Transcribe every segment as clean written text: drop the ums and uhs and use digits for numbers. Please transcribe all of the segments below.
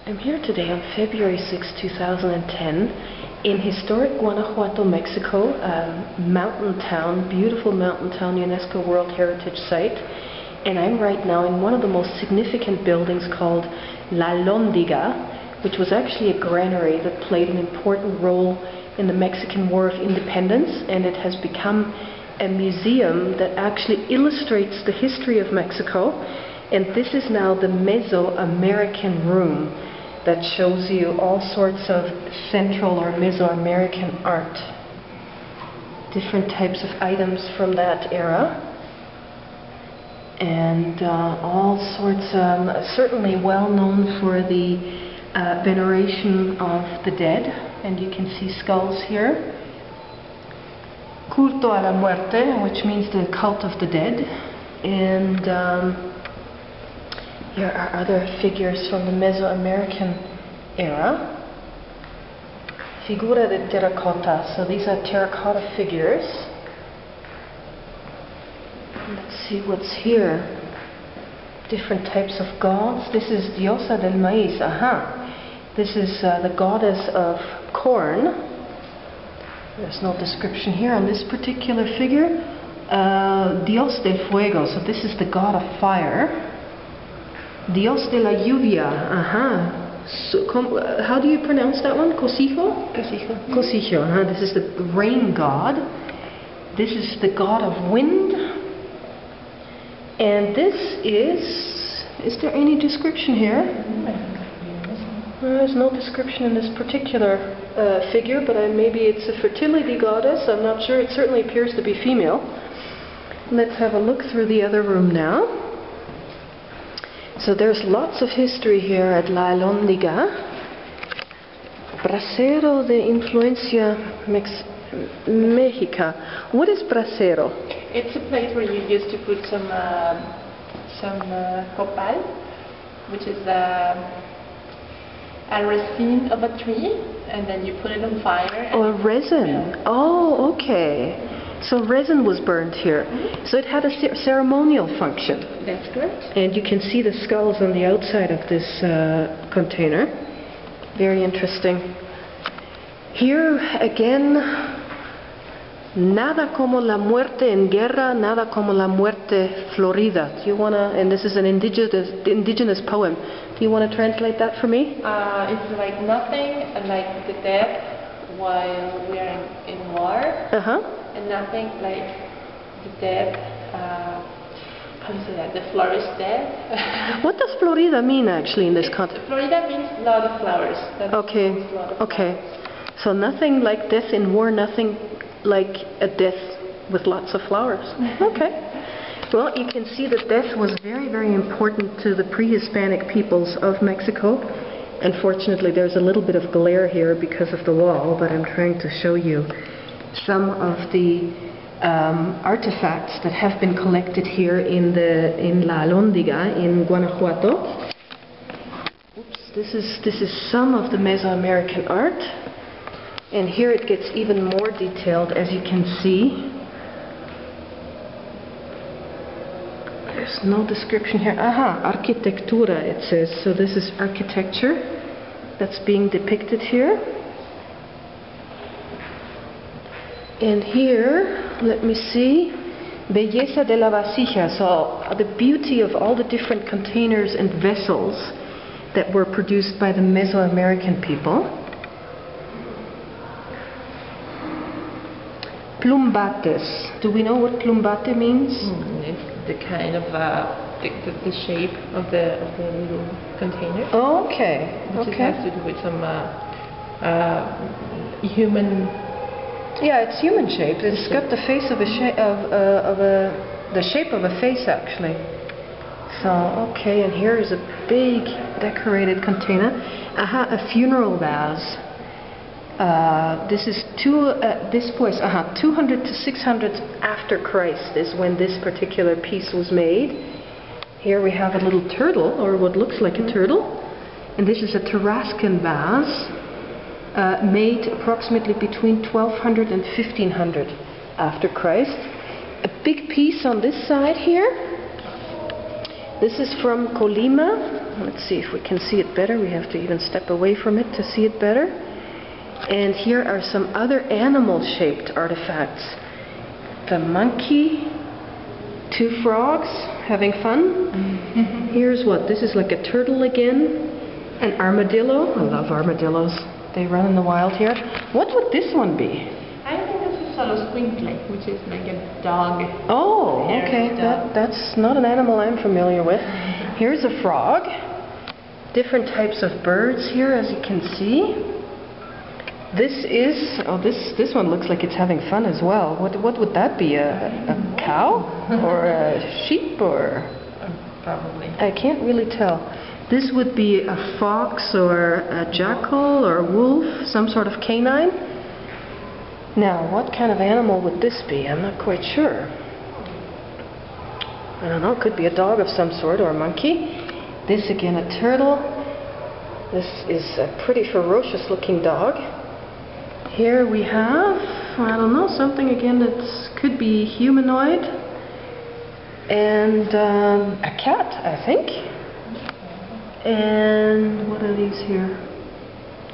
I'm here today on February 6, 2010 in historic Guanajuato, Mexico, mountain town, beautiful mountain town, UNESCO World Heritage Site. And I'm right now in one of the most significant buildings called La Lóndiga, which was actually a granary that played an important role in the Mexican War of Independence, and it has become a museum that actually illustrates the history of Mexico. And this is now the Mesoamerican room that shows you all sorts of Central or Mesoamerican art. Different types of items from that era. And all sorts, certainly well known for the veneration of the dead. And you can see skulls here. Culto a la muerte, which means the cult of the dead. And here are other figures from the Mesoamerican era. Figura de terracotta. So these are terracotta figures. Let's see what's here. Different types of gods. This is Diosa del Maíz. This is the goddess of corn. There's no description here on this particular figure. Dios del Fuego. So this is the god of fire. Dios de la lluvia. So, how do you pronounce that one? Cosijo? Cosijo. Cosijo. This is the rain god. This is the god of wind. And this is there any description here? There's no description in this particular figure, but maybe it's a fertility goddess. I'm not sure. It certainly appears to be female. Let's have a look through the other room now. So there's lots of history here at La Lóndiga. Brasero de influencia Mexica. What is brasero? It's a place where you used to put some copal, which is a resin of a tree, and then you put it on fire. Oh, a resin. Oh, okay. So resin was burned here. Mm-hmm. So it had a ceremonial function. That's correct. And you can see the skulls on the outside of this container. Very interesting. Here again, nada como la muerte en guerra, nada como la muerte florida. Do you want to, and this is an indigenous poem. Do you want to translate that for me? It's like nothing like the death while we are in war. And nothing like the death, how do you say that, the florist death. What does Florida mean actually in this context? Florida means a lot of flowers. Okay, okay. So nothing like death in war, nothing like a death with lots of flowers. Okay. Well, you can see that death was very, very important to the pre-Hispanic peoples of Mexico. Unfortunately, there's a little bit of glare here because of the wall, but I'm trying to show you some of the artifacts that have been collected here in La Lóndiga in Guanajuato. Oops, this is some of the Mesoamerican art, and here it gets even more detailed, as you can see. There's no description here. Arquitectura it says. So this is architecture that's being depicted here. And here, let me see, belleza de la vasija, so the beauty of all the different containers and vessels that were produced by the Mesoamerican people. Plumbates. Do we know what plumbate means? It's the kind of the shape of the little container. Oh, okay. Which has to do with some human. Yeah, it's human shape. It's got the face of the shape of a face actually. So okay, and here is a big decorated container. A funeral vase. This is 200 to 600 after Christ is when this particular piece was made. Here we have a little turtle, or what looks like a turtle, and this is a Tarascan vase. Made approximately between 1200 and 1500 after Christ. A big piece on this side here. This is from Colima. Let's see if we can see it better. We have to even step away from it to see it better. And here are some other animal-shaped artifacts. The monkey, 2 frogs having fun. Here's what, this is like a turtle again. An armadillo. I love armadillos. They run in the wild here. What would this one be? I think this is a squinkle, which is like a dog. Oh, okay. That's not an animal I'm familiar with. Here's a frog. Different types of birds here, as you can see. This is, this one looks like it's having fun as well. What would that be? A cow? Or a sheep? Or probably. I can't really tell. This would be a fox or a jackal or a wolf, some sort of canine. Now, what kind of animal would this be? I'm not quite sure. I don't know, it could be a dog of some sort or a monkey. This again, a turtle. This is a pretty ferocious looking dog. Here we have, I don't know, something again that could be humanoid. And a cat, I think. And what are these here?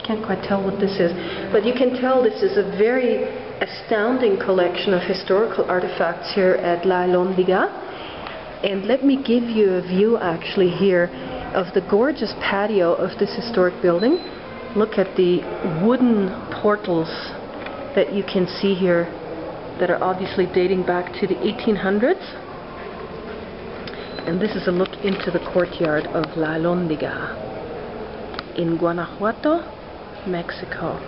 Can't quite tell what this is. But you can tell this is a very astounding collection of historical artifacts here at La Alhóndiga. And let me give you a view actually here of the gorgeous patio of this historic building. Look at the wooden portals that you can see here that are obviously dating back to the 1800s. And this is a look into the courtyard of La Alhóndiga in Guanajuato, Mexico.